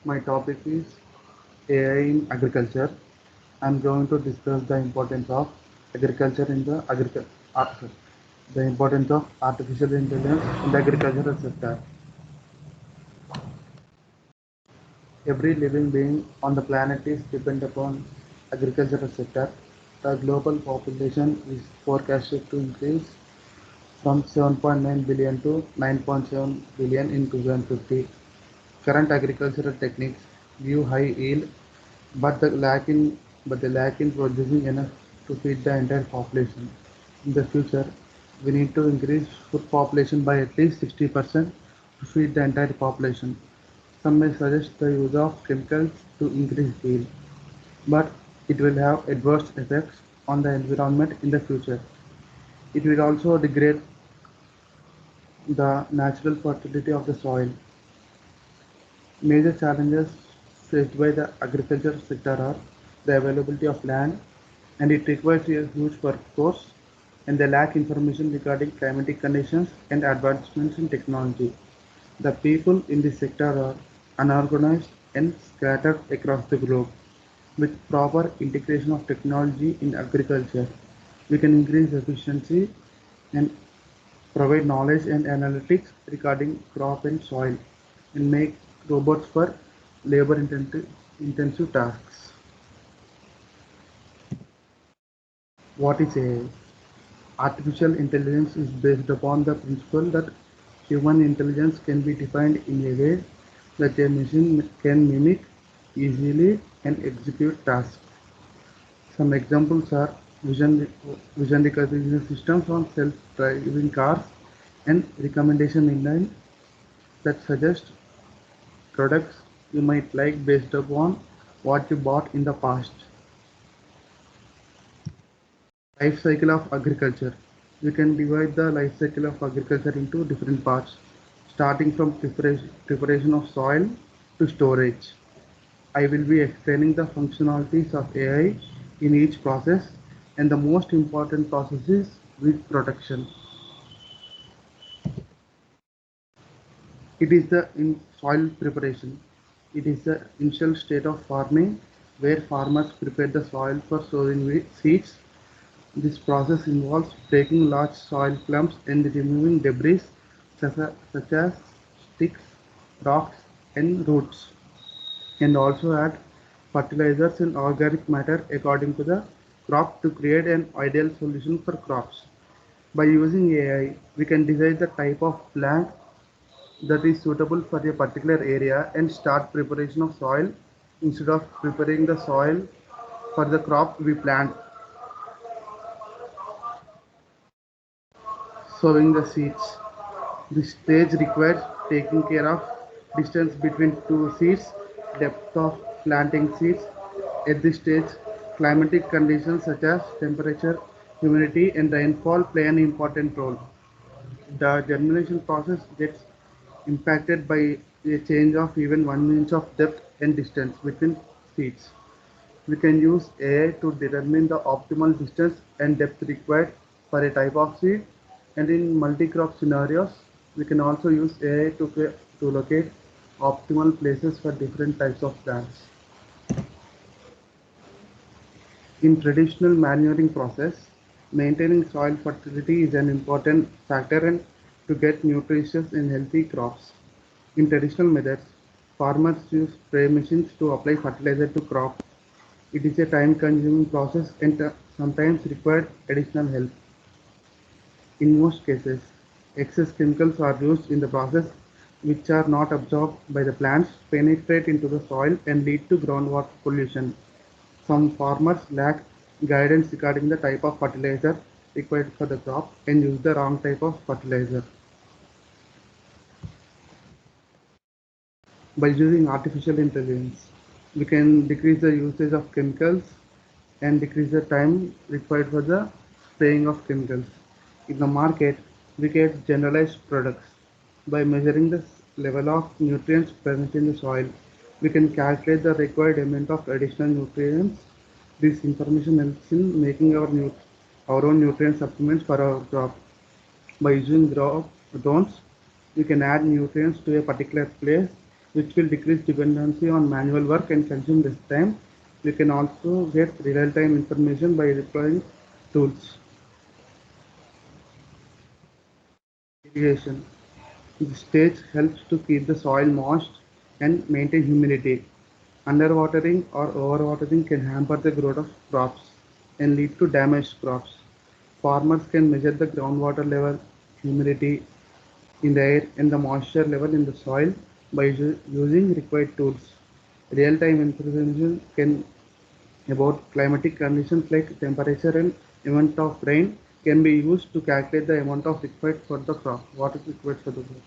My topic is AI in agriculture. I'm going to discuss the importance of agriculture in the the importance of artificial intelligence in the agricultural sector. Every living being on the planet is dependent upon agricultural sector. The global population is forecasted to increase from 7.9 billion to 9.7 billion in 2050. Current agricultural techniques give high yield, but the lack in producing enough to feed the entire population. In the future, we need to increase food population by at least 60% to feed the entire population. Some may suggest the use of chemicals to increase yield, but it will have adverse effects on the environment in the future. It will also degrade the natural fertility of the soil. Major challenges faced by the agriculture sector are the availability of land, and it requires a huge workforce, and the lack information regarding climatic conditions and advancements in technology. The people in this sector are unorganized and scattered across the globe. With proper integration of technology in agriculture, we can increase efficiency and provide knowledge and analytics regarding crop and soil, and make robots for labor intensive tasks. What is AI? Artificial intelligence is based upon the principle that human intelligence can be defined in a way that a machine can mimic easily and execute tasks. Some examples are vision recognition systems on self-driving cars and recommendation engines that suggest products you might like based upon what you bought in the past. Life cycle of agriculture. We can divide the life cycle of agriculture into different parts, starting from preparation of soil to storage. I will be explaining the functionalities of AI in each process, and the most important process is weed protection. It is the in soil preparation. It is the initial state of farming where farmers prepare the soil for sowing seeds. This process involves breaking large soil clumps and removing debris such as sticks, rocks, and roots, and also add fertilizers and organic matter according to the crop to create an ideal solution for crops. By using AI, we can decide the type of plant that is suitable for a particular area and start preparation of soil instead of preparing the soil for the crop we plant. Sowing the seeds. This stage requires taking care of distance between two seeds, depth of planting seeds. At this stage, climatic conditions such as temperature, humidity, and rainfall play an important role. The germination process gets impacted by a change of even 1 inch of depth and distance between seeds. We can use AI to determine the optimal distance and depth required for a type of seed, and in multi-crop scenarios, we can also use AI to locate optimal places for different types of plants. In traditional manuring process, maintaining soil fertility is an important factor and to get nutritious and healthy crops. In traditional methods, farmers use spray machines to apply fertilizer to crops. It is a time-consuming process and sometimes required additional help. In most cases, excess chemicals are used in the process which are not absorbed by the plants, penetrate into the soil and lead to groundwater pollution. Some farmers lack guidance regarding the type of fertilizer required for the crop and use the wrong type of fertilizer. By using artificial intelligence, we can decrease the usage of chemicals and decrease the time required for the spraying of chemicals. In the market, we get generalized products. By measuring the level of nutrients present in the soil, we can calculate the required amount of additional nutrients. This information helps in making our own nutrient supplements for our crop. By using drones, we can add nutrients to a particular place which will decrease dependency on manual work and consume less time. You can also get real-time information by deploying tools. Irrigation. This stage helps to keep the soil moist and maintain humidity. Underwatering or overwatering can hamper the growth of crops and lead to damaged crops. Farmers can measure the groundwater level, humidity in the air, and the moisture level in the soil by using required tools. Real-time information can about climatic conditions like temperature and amount of rain can be used to calculate the amount of required for the crop, what is required for the crop.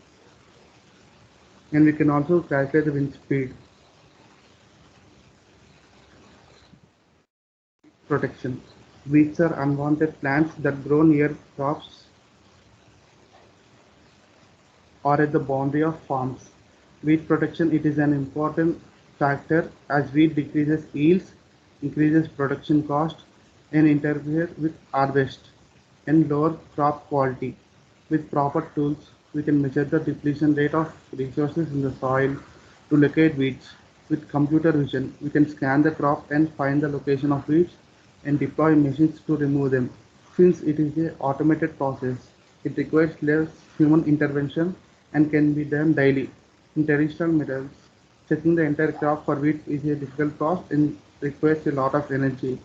And we can also calculate the wind speed. Protection. Weeds are unwanted plants that grow near crops or at the boundary of farms. Weed protection it is an important factor as weed decreases yields, increases production cost, and interfere with harvest and lower crop quality. With proper tools, we can measure the depletion rate of resources in the soil to locate weeds. With computer vision, we can scan the crop and find the location of weeds and deploy machines to remove them. Since it is an automated process, it requires less human intervention and can be done daily. In traditional methods, checking the entire crop for weeds is a difficult process and requires a lot of energy.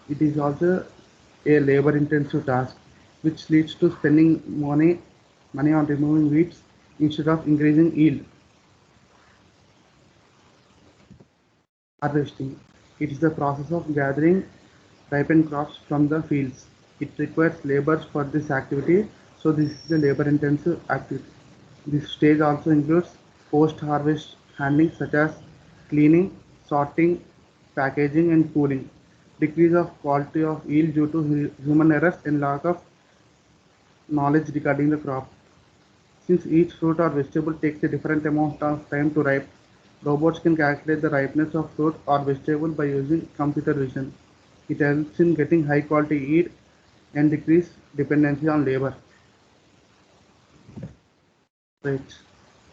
It is also a labor-intensive task, which leads to spending money on removing weeds instead of increasing yield. Harvesting. It is the process of gathering ripened crops from the fields. It requires laborers for this activity, so this is a labor-intensive activity. This stage also includes post-harvest handling such as cleaning, sorting, packaging and cooling. Decrease of quality of yield due to human errors and lack of knowledge regarding the crop. Since each fruit or vegetable takes a different amount of time to ripe, robots can calculate the ripeness of fruit or vegetable by using computer vision. It helps in getting high quality yield and decrease dependency on labor. Right.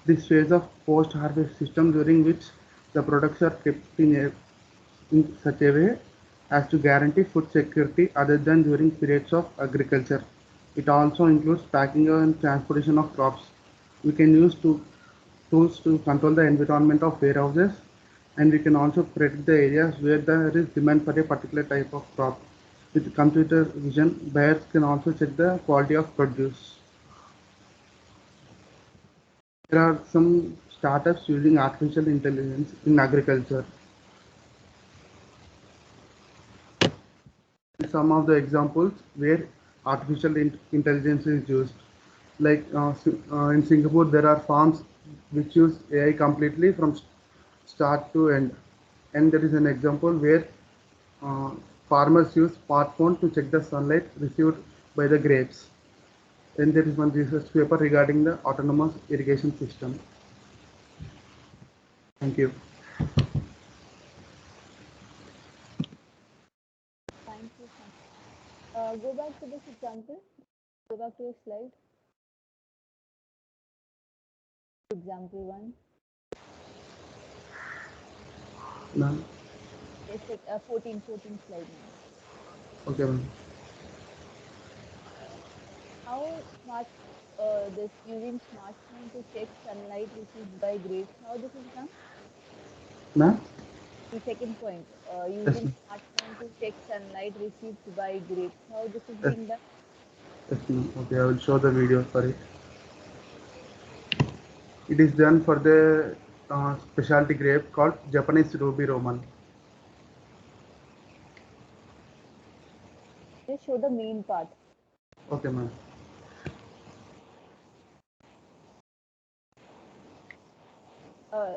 This phase of post-harvest system during which the products are kept in such a way as to guarantee food security other than during periods of agriculture. It also includes packing and transportation of crops. We can use tools to control the environment of warehouses, and we can also predict the areas where there is demand for a particular type of crop. With computer vision, buyers can also check the quality of produce. There are some startups using artificial intelligence in agriculture. Some of the examples where artificial intelligence is used, like in Singapore, there are farms which use AI completely from start to end, and there is an example where uh, farmers use smartphone to check the sunlight received by the grapes. Then there is one research paper regarding the autonomous irrigation system. Thank you. Thank you. Go back to this example. Go back to your slide. Example one. Ma'am. Yes, like 14 slide now. Okay, ma'am. How smart this using smartphone to check sunlight received by grapes. How this is done? Ma'am. The second point, Yes, using ma'am. smartphone to check sunlight received by grapes. How this is Yes, being done? yes, ma'am. Okay, I will show the video for it. It is done for the specialty grape called Japanese Ruby Roman. Just show the main part. Okay, ma'am. Uh,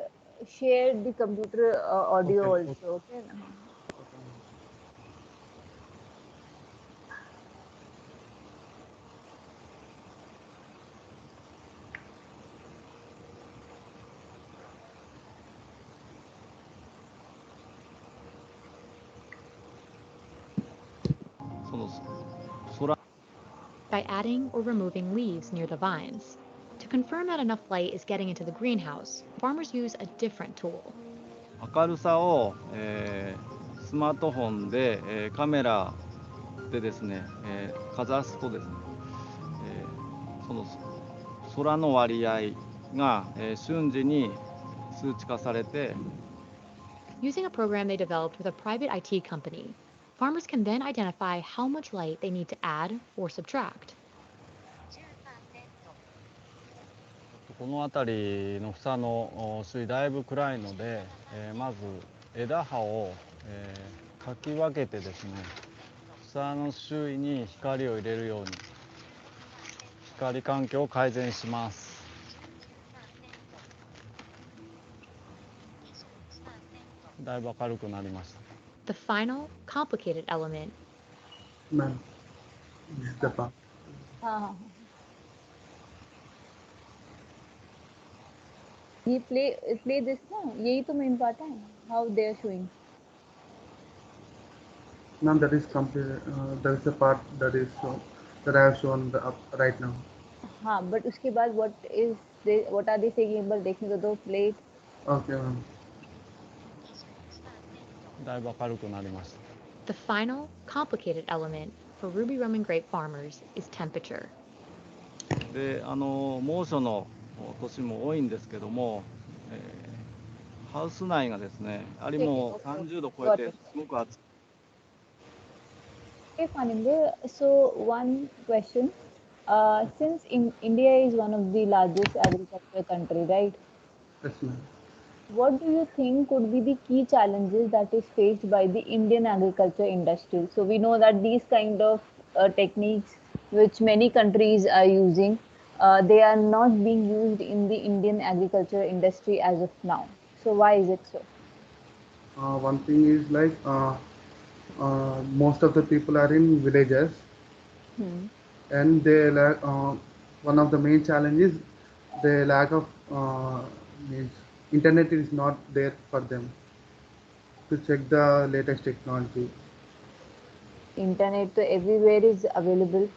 Share the computer audio Okay, okay. also. Okay. by adding or removing leaves near the vines. To confirm that enough light is getting into the greenhouse, farmers use a different tool. 明るさを、スマートフォンで、カメラでですね、かざすとですね、その空の割合が、瞬時に数値化されて Using a program they developed with a private IT company, farmers can then identify how much light they need to add or subtract. この辺りの房の水だいぶ暗いので、まず枝葉を、かき分けてですね、房の周囲に光を入れるように光環境を改善します。だいぶ明るくなりました。The final, complicated element. Ma'am, this is the part. हाँ ये play this ना यही तो main part है how they are showing. Ma'am, that is complete. That is the part that is shown, that I have shown right now. हाँ but उसके बाद what are they saying एक बार देखने दो play it. Okay, ma'am. だいぶ明るくなりました。The final, complicated element for ruby rum and grape farmers is temperature. で、猛暑の年も多いんですけども、ハウス内がですね、アリも30度超えてすごく暑い。Okay, Faninder. So one question. Since India is one of the largest agriculture country, right? Yes, ma'am. What do you think could be the key challenges that is faced by the Indian agriculture industry? So we know that these kind of techniques, which many countries are using, they are not being used in the Indian agriculture industry as of now. So why is it so? One thing is like most of the people are in villages, and they lack. One of the main challenges, the lack of means internet is not there for them to check the latest technology. Internet everywhere is available.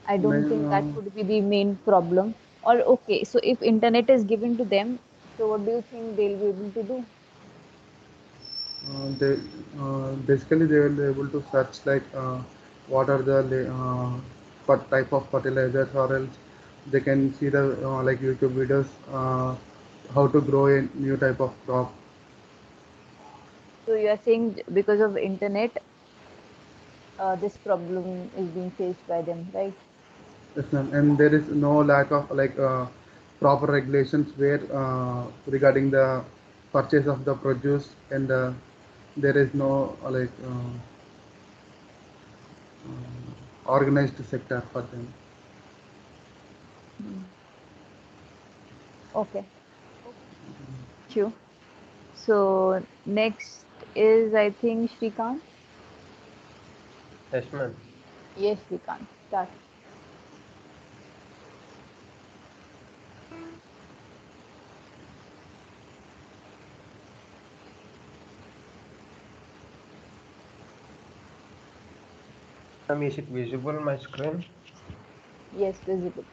I don't think that could be the main problem. Or okay, so if internet is given to them, so what do you think they'll be able to do? They basically they will be able to search like what are the type of fertilizers, or else they can see the like YouTube videos how to grow a new type of crop. So you are saying because of internet, this problem is being faced by them, right? Yes, ma'am. And there is no lack of like proper regulations where regarding the purchase of the produce, and there is no organized sector for them. Okay. Sure. So next is I think Shrikant. Yes, ma'am. Yes, Shrikant. Start. Ma'am, is it visible my screen? Yes, visible.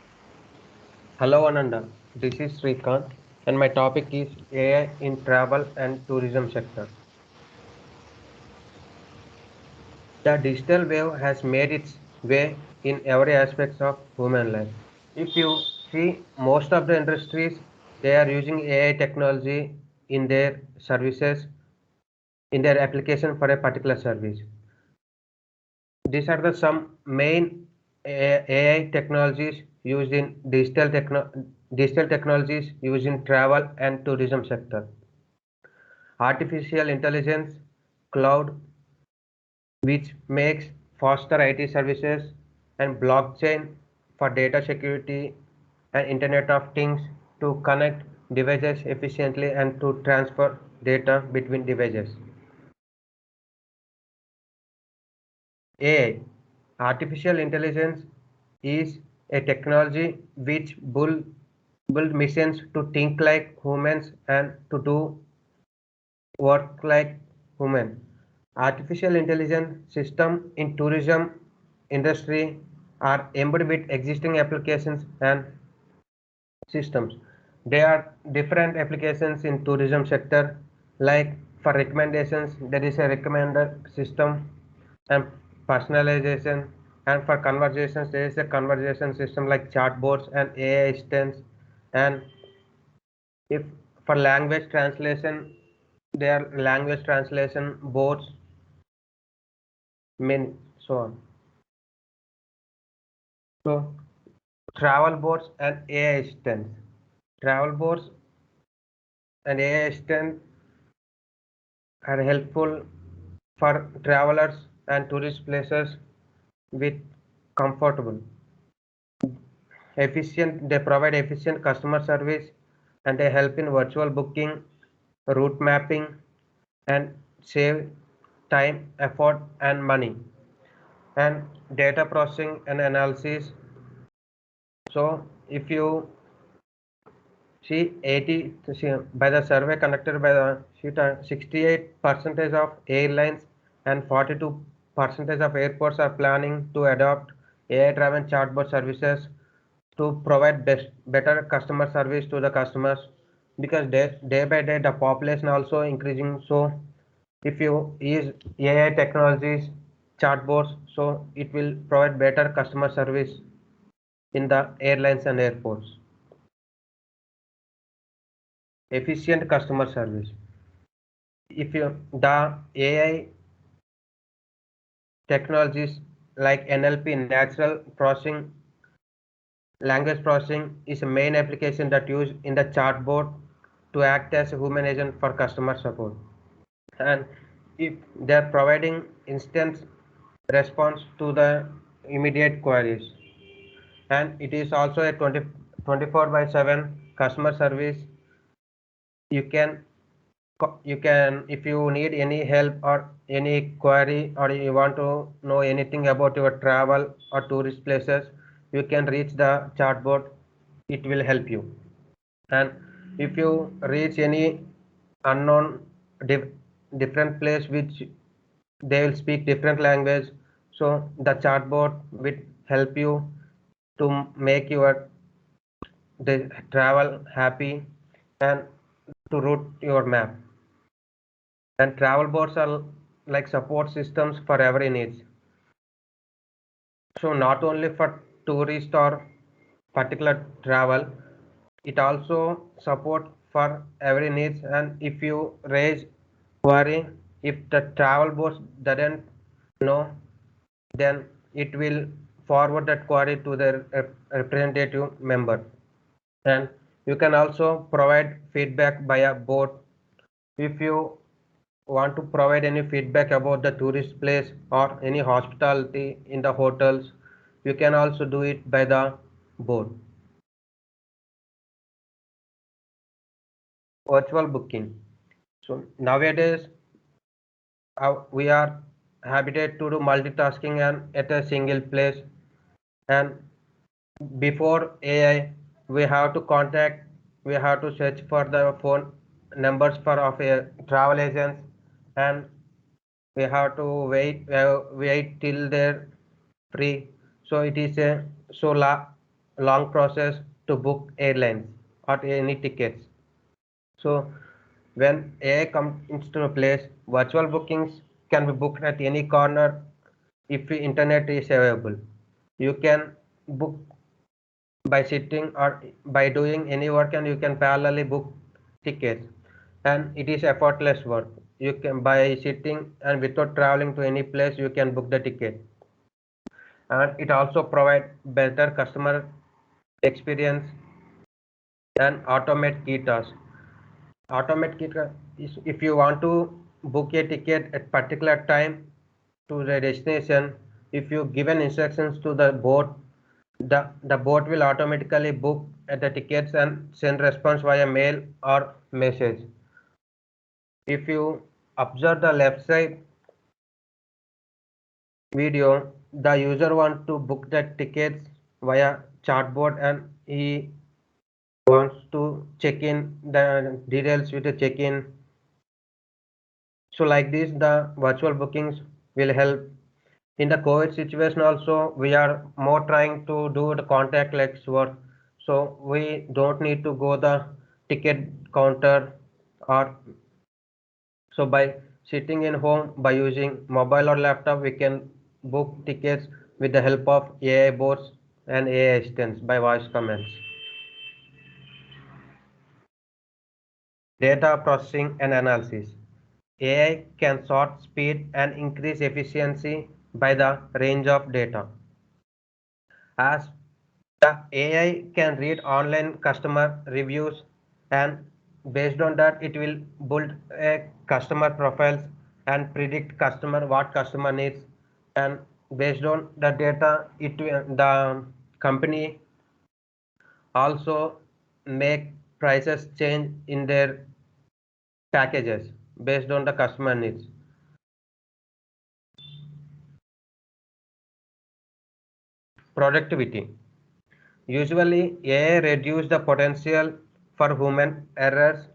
Hello, Ananda. This is Srikant, and my topic is AI in travel and tourism sector. The digital wave has made its way in every aspect of human life. If you see, most of the industries, they are using AI technology in their services, in their application for a particular service. These are the some main AI technologies used in digital technologies used in travel and tourism sector. Artificial intelligence, cloud, which makes faster IT services, and blockchain for data security, and Internet of Things to connect devices efficiently and to transfer data between devices. AI, artificial intelligence, is a technology which build machines to think like humans and to do work like human. Artificial intelligence system in tourism industry are embedded with existing applications and systems. There are different applications in tourism sector, like for recommendations, there is a recommender system and personalization, and for conversations, there is a conversation system like chatbots and AI assistants, and if for language translation, there are language translation bots, many, so on. So travel bots and AI assistants. Travel bots and AI assistants are helpful for travelers and tourist places with comfortable, efficient. They provide efficient customer service and they help in virtual booking, route mapping, and save time, effort, and money, and data processing and analysis. So if you see 80 by the survey conducted by the 68% of airlines and 42% of airports are planning to adopt AI-driven chatbot services to provide better customer service to the customers, because day by day the population also increasing. So if you use AI technologies, chatbots, so it will provide better customer service in the airlines and airports. Efficient customer service. If you the AI technologies like NLP, natural processing, language processing is a main application that used in the chatbot to act as a human agent for customer support. And if they are providing instant response to the immediate queries, and it is also a 24/7 customer service. You can if you need any help or any query, or you want to know anything about your travel or tourist places, you can reach the chatbot. It will help you. And if you reach any unknown different place which they will speak different language, so the chatbot will help you to make your travel happy and to route your map. And travel bots are like support systems for every needs. So not only for tourist or particular travel, it also support for every needs. And if you raise query, if the travel bot doesn't know, then it will forward that query to the representative member. And you can also provide feedback by a bot. If you want to provide any feedback about the tourist place or any hospitality in the hotels, you can also do it by the board. Virtual booking. So nowadays we are habituated to do multitasking and at a single place. And before AI, we have to contact, we have to search for the phone numbers for of a travel agents, and we have to wait till they're free. So it is a long process to book airlines or any tickets. So when AI comes into place, virtual bookings can be booked at any corner if the internet is available. You can book by sitting or by doing any work, and you can parallelly book tickets, and it is effortless work. You can, by sitting and without traveling to any place, you can book the ticket. And it also provides better customer experience and automate key tasks. Automate key is if you want to book a ticket at particular time to the destination, if you given instructions to the bot, the bot will automatically book at the tickets and send response via mail or message. If you observe the left side video, the user wants to book the tickets via chatbot, and he wants to check in the details with the check-in. So like this, the virtual bookings will help. In the COVID situation also, we are more trying to do the contactless work. So we don't need to go the ticket counter, or so by sitting in home by using mobile or laptop, we can book tickets with the help of AI bots and AI assistants by voice commands. Data processing and analysis. AI can sort, speed, and increase efficiency by the range of data. As the AI can read online customer reviews, and based on that it will build a customer profiles and predict customer what customer needs, and based on the data the company also make prices change in their packages based on the customer needs. Productivity. Usually AI reduce the potential for human errors,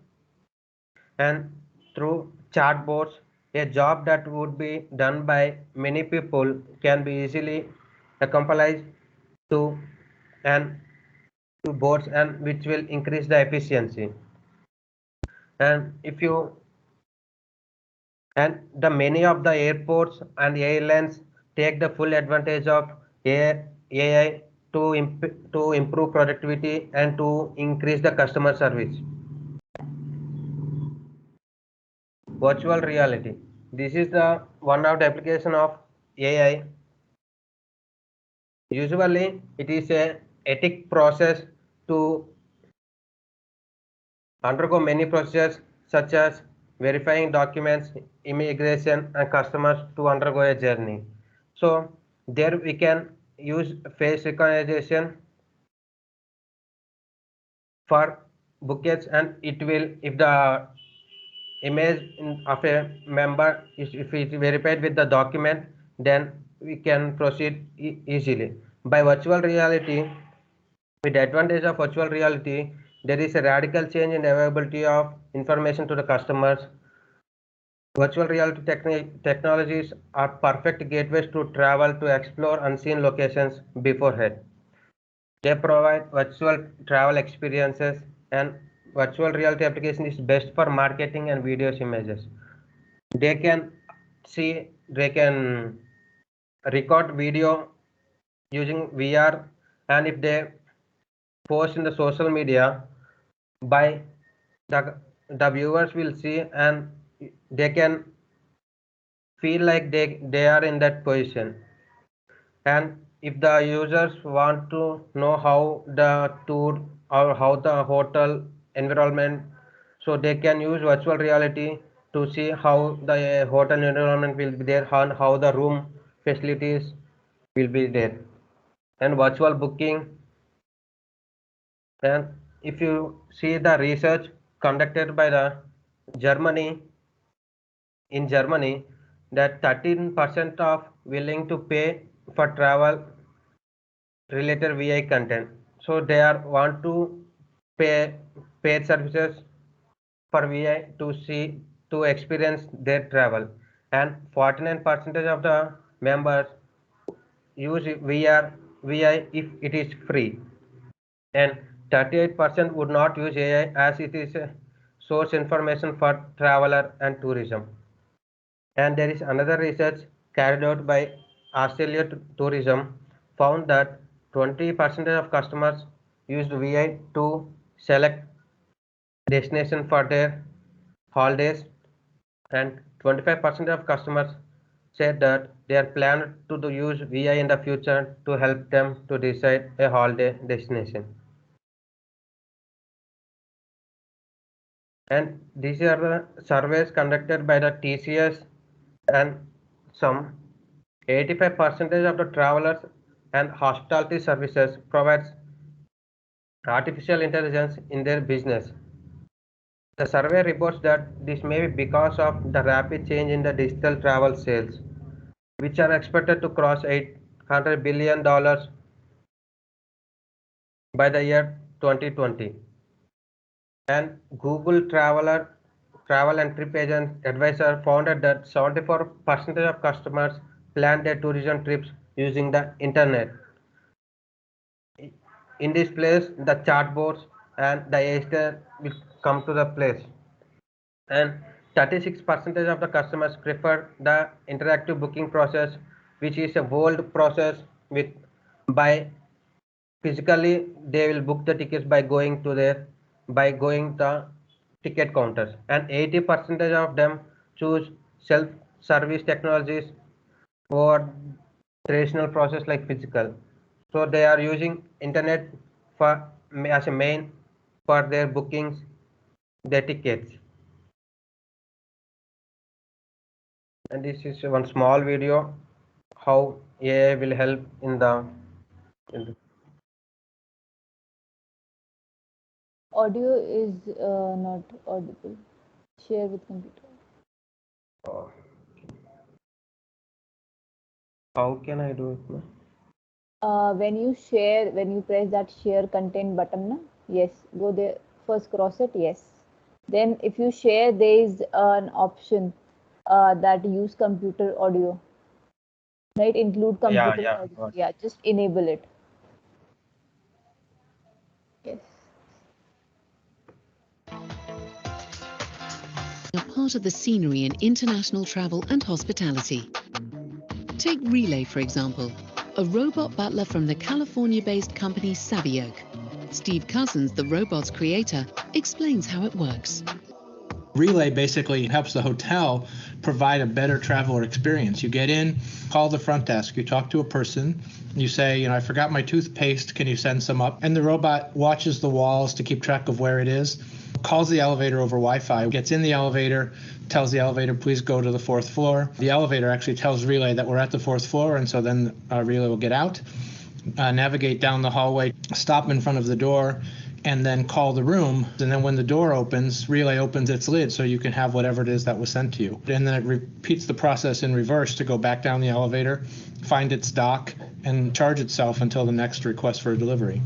and through chatbots, a job that would be done by many people can be easily accomplished to and to bots, and which will increase the efficiency. And if you and the many of the airports and airlines take the full advantage of AI to improve productivity and to increase the customer service. Virtual reality. This is the one of the application of AI. Usually, it is a ethic process to undergo many procedures such as verifying documents, immigration, and customers to undergo a journey. So there we can use face recognition for bookings, and it will, if the image of a member is, if it is verified with the document, then we can proceed easily. By virtual reality, with the advantage of virtual reality, there is a radical change in the availability of information to the customers. Virtual reality technologies are perfect gateways to travel to explore unseen locations beforehand. They provide virtual travel experiences, and virtual reality application is best for marketing and videos images. They can they can record video using VR, and if they post in the social media, by the viewers will see, and they can feel like they are in that position. And if the users want to know how the tour or how the hotel environment, so they can use virtual reality to see how the hotel environment will be there and how the room facilities will be there. And virtual booking, and if you see the research conducted by the Germany, in Germany, that 13% of willing to pay for travel related VI content. So they are want to pay paid services for VI to see to experience their travel, and 49% of the members use VI if it is free, and 38% would not use AI as it is a source information for traveler and tourism. And there is another research carried out by Australia Tourism found that 20% of customers used VI to select destination for their holidays, and 25% of customers said that they are planned to use VI in the future to help them to decide a holiday destination. And these are the surveys conducted by the TCS, and some 85% of the travelers and hospitality services provides artificial intelligence in their business. The survey reports that this may be because of the rapid change in the digital travel sales, which are expected to cross $800 billion by the year 2020. And Google Travel and Trip Agent Advisor found that 74% of customers plan their tourism trips using the internet. in this place, the chartboards and the assistant will come to the place. And 36% of the customers prefer the interactive booking process, which is a old process with by physically they will book the tickets by going the ticket counters, and 80% of them choose self-service technologies or traditional process like physical. So they are using internet for as a main for their bookings, their tickets. And this is one small video how AI will help in the Audio is not audible. Share with computer. how can I do it? When you press that share content button, na? Yes, go there. First cross it, yes. Then if you share, there is an option that use computer audio, right? Include computer audio. Yeah, just enable it. Yes. Are part of the scenery in international travel and hospitality. Take Relay, for example, a robot butler from the California-based company Savioke. Steve Cousins, the robot's creator, explains how it works. Relay basically helps the hotel provide a better traveler experience. You get in, call the front desk, you talk to a person, you say, I forgot my toothpaste, can you send some up? And the robot watches the walls to keep track of where it is, calls the elevator over Wi-Fi, gets in the elevator, tells the elevator, please go to the 4th floor. The elevator actually tells Relay that we're at the 4th floor, and so then Relay will get out, navigate down the hallway, stop in front of the door, and then call the room. And then when the door opens, Relay opens its lid so you can have whatever it is that was sent to you. And then it repeats the process in reverse to go back down the elevator, find its dock, and charge itself until the next request for a delivery.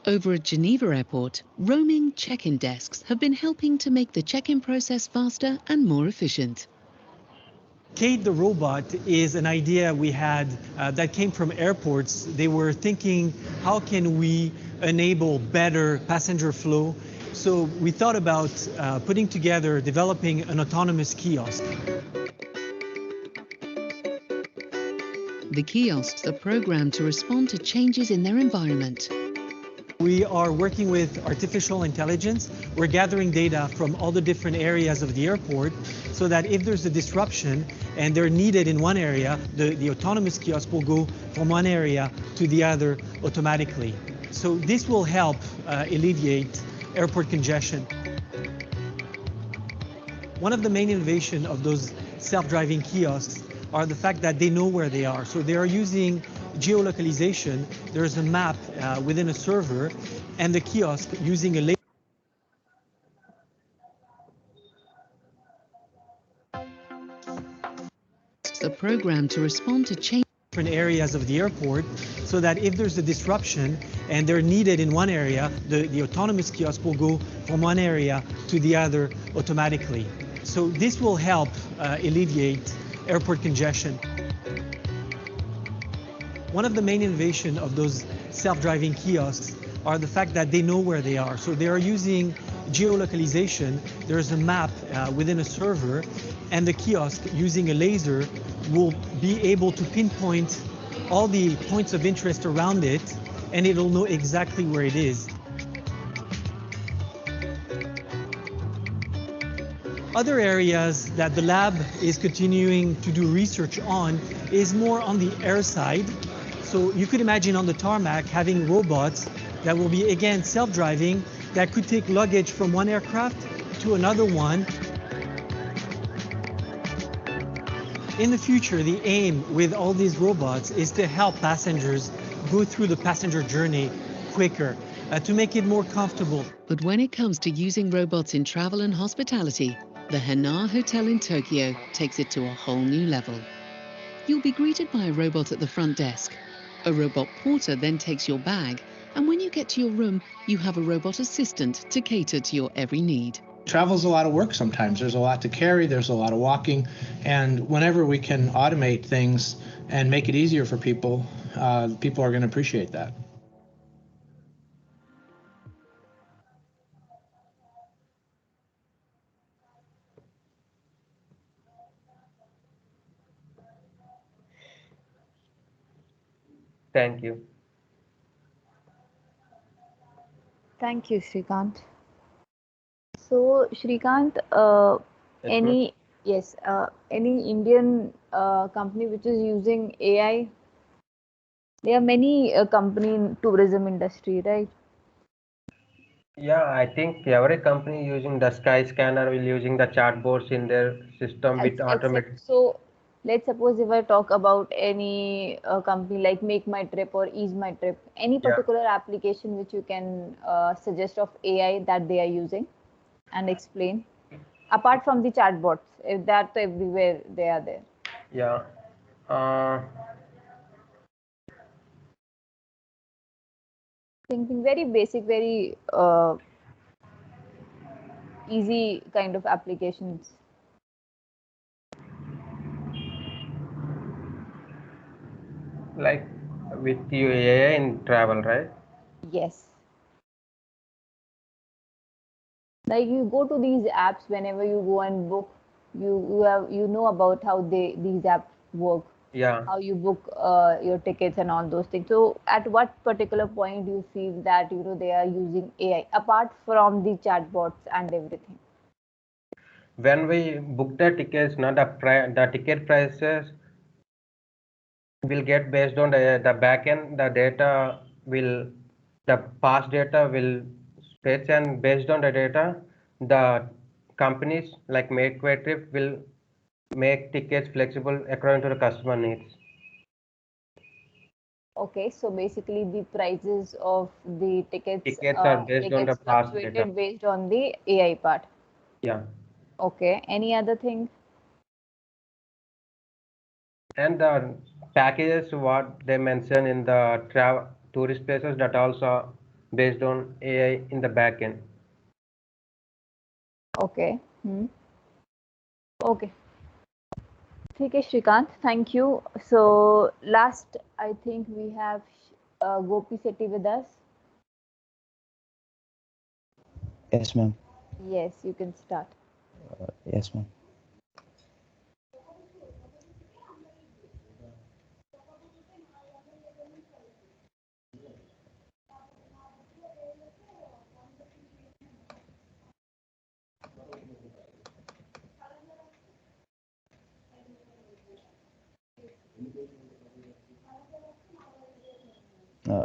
Over at Geneva Airport, roaming check-in desks have been helping to make the check-in process faster and more efficient. Kate the robot is an idea we had that came from airports. They were thinking, how can we enable better passenger flow? So we thought about putting together, developing an autonomous kiosk. The kiosks are programmed to respond to changes in their environment. We are working with artificial intelligence. We're gathering data from all the different areas of the airport so that if there's a disruption and they're needed in one area, the autonomous kiosk will go from one area to the other automatically. So this will help alleviate airport congestion. One of the main innovations of those self-driving kiosks are the fact that they know where they are. So they are using geolocalization. There's a map within a server, and the kiosk using a laser. The program to respond to change different areas of the airport so that if there's a disruption and they're needed in one area, the autonomous kiosk will go from one area to the other automatically. So this will help alleviate airport congestion. One of the main innovations of those self-driving kiosks are the fact that they know where they are. So they are using geolocalization. There's a map within a server, and the kiosk using a laser will be able to pinpoint all the points of interest around it, and it'll know exactly where it is. Other areas that the lab is continuing to do research on is more on the air side. So you could imagine on the tarmac having robots that will be, again, self-driving, that could take luggage from one aircraft to another one. In the future, the aim with all these robots is to help passengers go through the passenger journey quicker, to make it more comfortable. But when it comes to using robots in travel and hospitality, the Hana Hotel in Tokyo takes it to a whole new level. You'll be greeted by a robot at the front desk. A robot porter then takes your bag, and when you get to your room, you have a robot assistant to cater to your every need. Travel's a lot of work sometimes. There's a lot to carry, there's a lot of walking, and whenever we can automate things and make it easier for people, people are going to appreciate that. Thank you. Thank you, Shrikant. So, Shrikant, Yes, ma'am. any Indian company which is using AI? There are many company in tourism industry, right? Yeah, I think every company using the Sky Scanner will using the chatbots in their system with automated. So, let's suppose if I talk about any company like Make My Trip or Ease My Trip, any Yeah. particular application which you can suggest of AI that they are using and explain, apart from the chatbots, if that everywhere they are there. Yeah. Uh, Thinking very basic, very easy kind of applications. like with you AI in travel, right? Yes. Like you go to these apps whenever you go and book, you know about how these apps work, Yeah. how you book your tickets and all those things. So at what particular point do you feel that they are using AI apart from the chatbots and everything? When we book the tickets, not the ticket prices will get based on the backend. The data will, the past data will fetch, and based on the data, the companies like Make My Trip will make tickets flexible according to the customer needs. Okay, so basically the prices of the Tickets are based on the gets past data. fluctuated based on the AI part. Yeah. Okay, any other thing? And the packages what they mention in the travel tourist places, that also based on AI in the backend. Okay. Okay. Okay, Shrikant, thank you. So last, I think we have Gopi Sethi with us. Yes, ma'am. Yes, you can start. Yes, ma'am.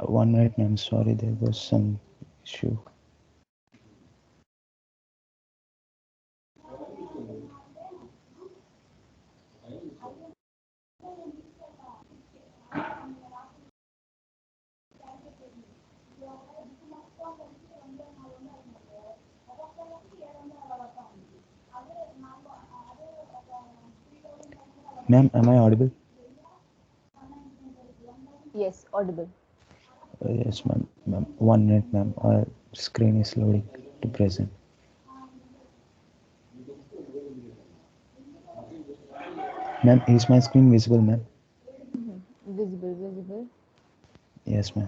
One minute, ma'am. Sorry, there was some issue. Ma'am, am I audible? Yes, audible. Yes, ma'am. Ma'am, 1 minute, ma'am. Our screen is loading to present. Ma'am, is my screen visible, ma'am? Visible. Yes, ma'am.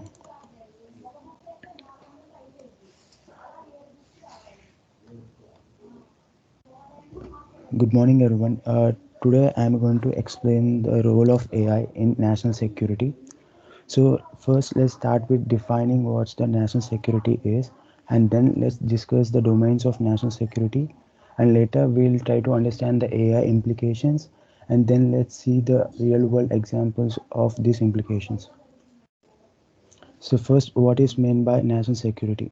Good morning, everyone. Today I am going to explain the role of AI in national security. So first, let's start with defining what the national security is, and then let's discuss the domains of national security, and later we'll try to understand the AI implications, and then let's see the real world examples of these implications. So first, what is meant by national security?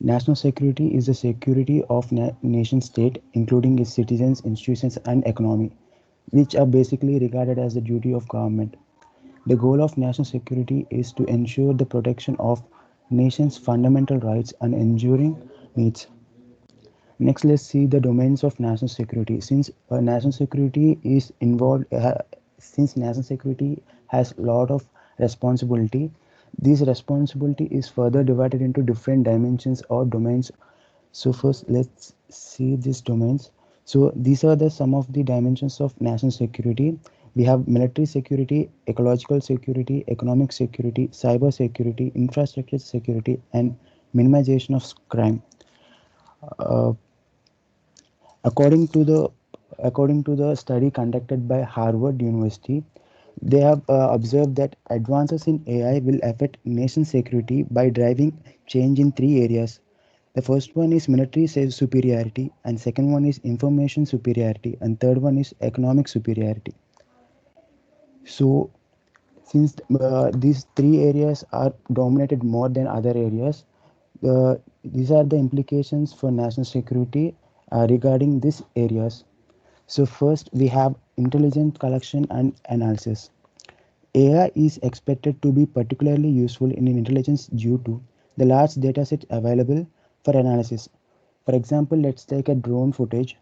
National security is the security of nation state, including its citizens, institutions, and economy, which are basically regarded as the duty of government. The goal of national security is to ensure the protection of nation's fundamental rights and enduring needs. Next, let's see the domains of national security. Since national security has a lot of responsibility, this responsibility is further divided into different dimensions or domains. So first, let's see these domains. So these are the some of the dimensions of national security. We have military security, ecological security, economic security, cyber security, infrastructure security, and minimization of crime. Uh, according to the according to the study conducted by Harvard University, They have observed that advances in AI will affect nation security by driving change in three areas. The first one is military superiority, and second one is information superiority, and third one is economic superiority. So, since these three areas are dominated more than other areas, these are the implications for national security regarding these areas. So, first we have intelligence collection and analysis. AI is expected to be particularly useful in intelligence due to the large datasets available for analysis. For example, let's take a drone footage.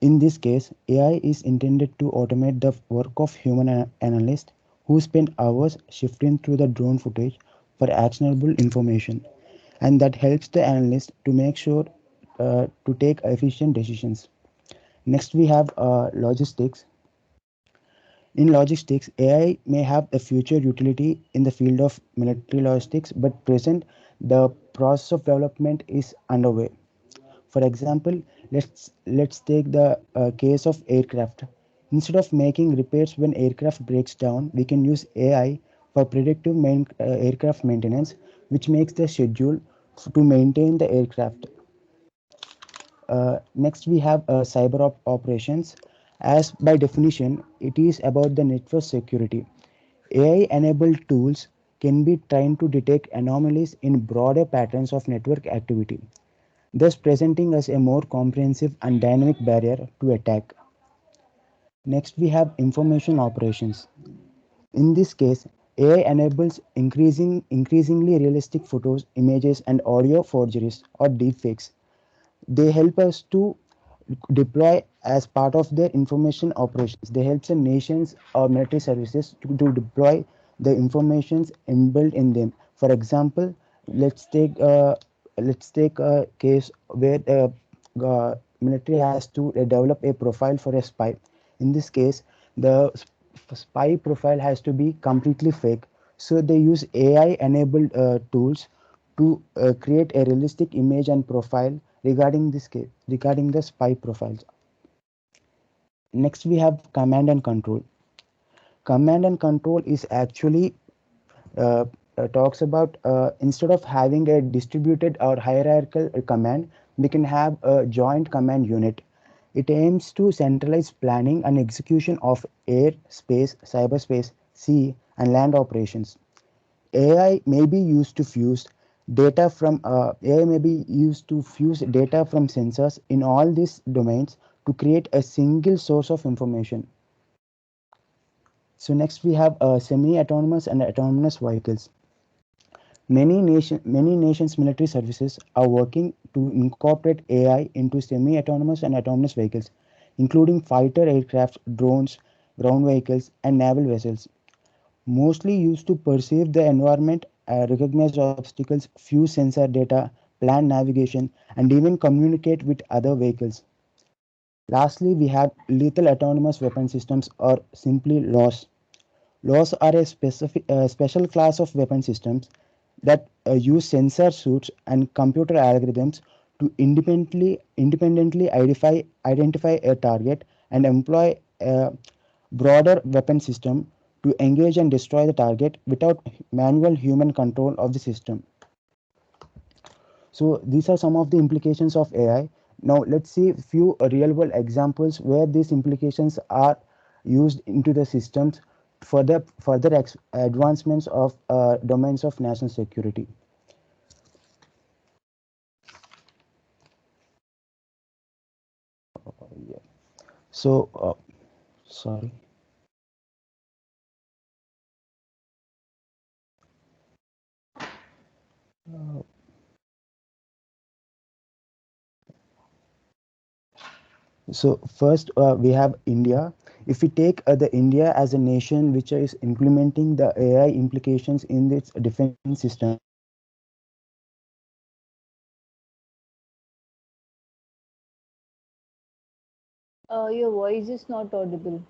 In this case, AI is intended to automate the work of human analysts who spend hours shifting through the drone footage for actionable information, and that helps the analyst to make sure to take efficient decisions. Next, we have logistics. In logistics, AI may have a future utility in the field of military logistics, but present the process of development is underway. For example, let's take the case of aircraft. Instead of making repairs when aircraft breaks down, we can use AI for predictive aircraft maintenance, which makes the schedule to maintain the aircraft. Next, we have cyber operations. As by definition, it is about the network security. AI-enabled tools can be trained to detect anomalies in broader patterns of network activity, thus presenting us a more comprehensive and dynamic barrier to attack. Next, we have information operations. In this case, AI enables increasingly realistic photos, images, and audio forgeries or deepfakes. They help us to deploy as part of their information operations. They help the nations or military services to deploy the informations inbuilt in them. For example, let's take let's take a case where the military has to develop a profile for a spy. In this case, the spy profile has to be completely fake. So they use AI-enabled tools to create a realistic image and profile regarding this case, regarding the spy profiles. Next, we have command and control. Command and control is actually talks about instead of having a distributed or hierarchical command, we can have a joint command unit. It aims to centralize planning and execution of air, space, cyberspace, sea, and land operations. AI may be used to fuse AI may be used to fuse data from sensors in all these domains to create a single source of information. So next we have semi-autonomous and autonomous vehicles. Many nations' military services are working to incorporate AI into semi-autonomous and autonomous vehicles, including fighter aircraft, drones, ground vehicles, and naval vessels. Mostly used to perceive the environment, recognize obstacles, fuse sensor data, plan navigation, and even communicate with other vehicles. Lastly, we have lethal autonomous weapon systems, or simply LAWS. LAWS are a special class of weapon systems that use sensor suits and computer algorithms to independently identify a target and employ a broader weapon system to engage and destroy the target without manual human control of the system. So these are some of the implications of AI. Now let's see a few real world examples where these implications are used into the systems for the further advancements of domains of national security. Yeah. So, sorry. So first we have India. If we take the India as a nation which is implementing the AI implications in its defense system, Your voice is not audible.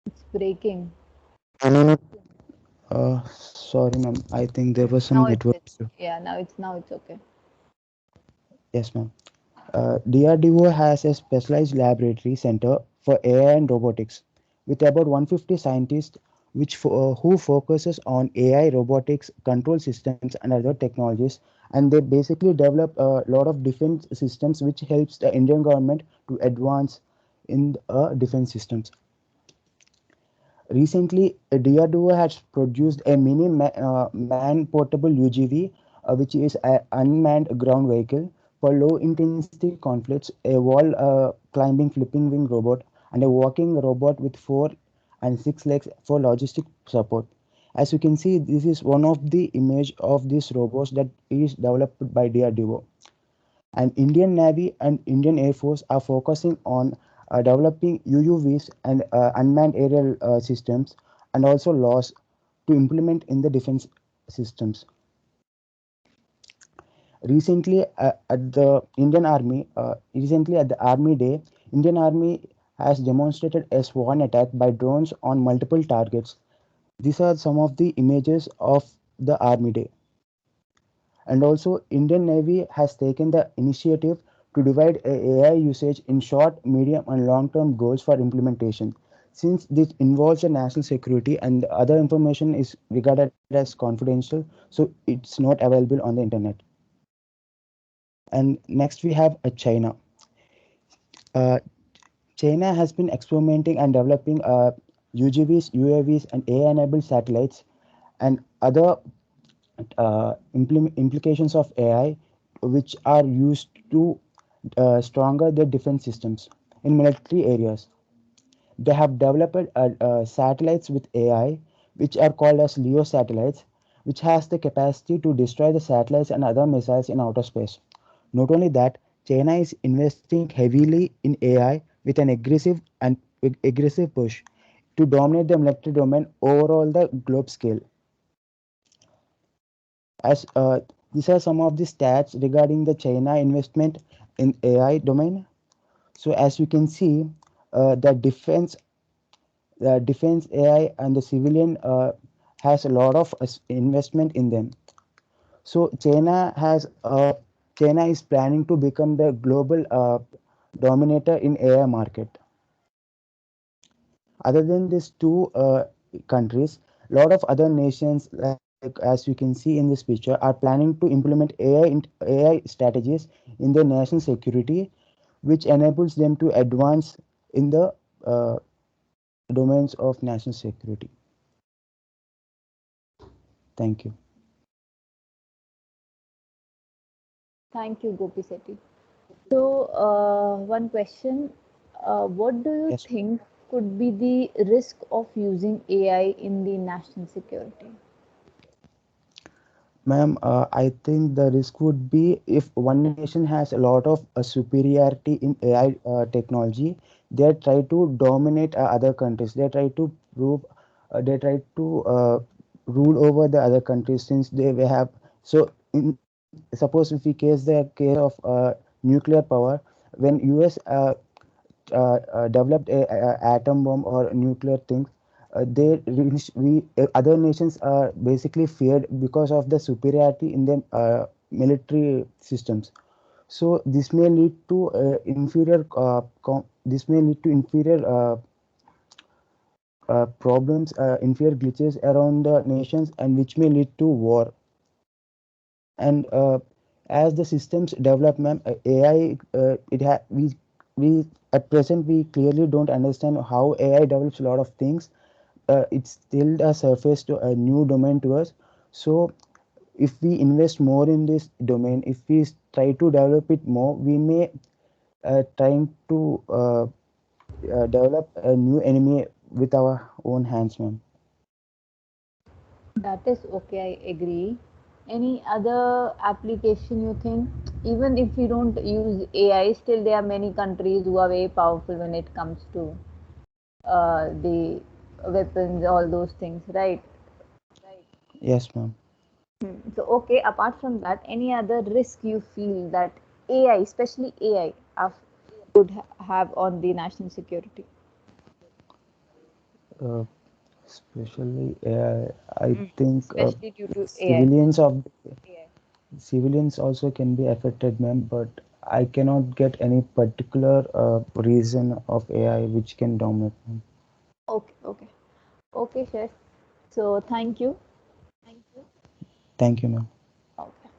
It's breaking. Sorry, ma'am. I think there was some Now it's network it. issue. Yeah, now it's okay. Yes, ma'am. DRDO has a specialized laboratory center for AI and robotics with about 150 scientists who focuses on AI, robotics, control systems and other technologies, and they basically develop a lot of defense systems which helps the Indian government to advance in defense systems. Recently, DRDO has produced a man portable UGV, which is an unmanned ground vehicle for low intensity conflicts, a wall climbing flipping wing robot, and a walking robot with 4 and 6 legs for logistic support. As you can see, this is one of the image of these robots that is developed by DRDO. And Indian Navy and Indian Air Force are focusing on developing UUVs and unmanned aerial systems and also laws to implement in the defense systems. Recently at the Army Day, Indian Army has demonstrated a swarm attack by drones on multiple targets. These are some of the images of the Army Day. And also, Indian Navy has taken the initiative to divide AI usage in short, medium, and long-term goals for implementation. Since this involves the national security and other information is regarded as confidential, so it's not available on the internet. And next we have China. Uh, China has been experimenting and developing UGVs, UAVs, and AI-enabled satellites and other implications of AI, which are used to stronger their defense systems in military areas. They have developed satellites with AI, which are called as LEO satellites, which has the capacity to destroy the satellites and other missiles in outer space. Not only that, China is investing heavily in AI with an aggressive push to dominate the military domain overall the globe scale. As these are some of the stats regarding the China investment in AI domain. So as you can see, the defense AI and the civilian has a lot of investment in them. So China is planning to become the global dominator in AI market. Other than these two countries, a lot of other nations, like as you can see in this picture, are planning to implement AI strategies in their national security, which enables them to advance in the domains of national security. Thank you. Thank you, Gopi Sethi. So, one question: what do you Yes. think could be the risk of using AI in the national security? Ma'am, I think the risk would be if one nation has a lot of superiority in AI technology, they try to dominate other countries. They try to rule over the other countries since they have. So, suppose if we case the case of nuclear power, when US developed a atom bomb or nuclear things, other nations are basically feared because of the superiority in the military systems. So this may lead to inferior problems, inferior glitches around the nations, and which may lead to war. And as the systems develop, ma'am, AI, we at present we clearly don't understand how AI develops a lot of things. It's still a surface to a new domain to us. So if we invest more in this domain, if we try to develop it more, we may trying to develop a new enemy with our own hands, ma'am. That is okay, I agree. Any other application you think? Even if we don't use AI, still there are many countries who are very powerful when it comes to the weapons, all those things, right? Yes, ma'am. So, okay, apart from that, any other risk you feel that AI, especially AI, could have on the national security? Uh, Especially I think Especially due to AI. civilians also can be affected, ma'am, but I cannot get any particular reason of AI which can dominate, ma'am. Okay, chef. So thank you. Thank you, ma'am. Okay.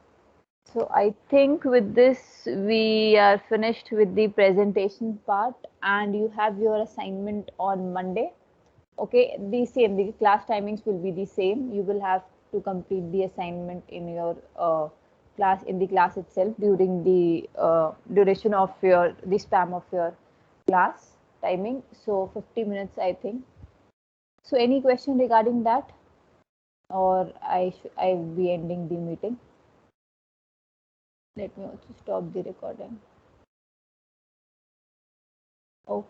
So I think with this we are finished with the presentation part, and you have your assignment on Monday. Okay, the class timings will be the same. You will have to complete the assignment in your class, in the class itself, during the duration of the span of your class timing. So 50 minutes, I think. So any question regarding that, or I will be ending the meeting. Let me also stop the recording. Okay.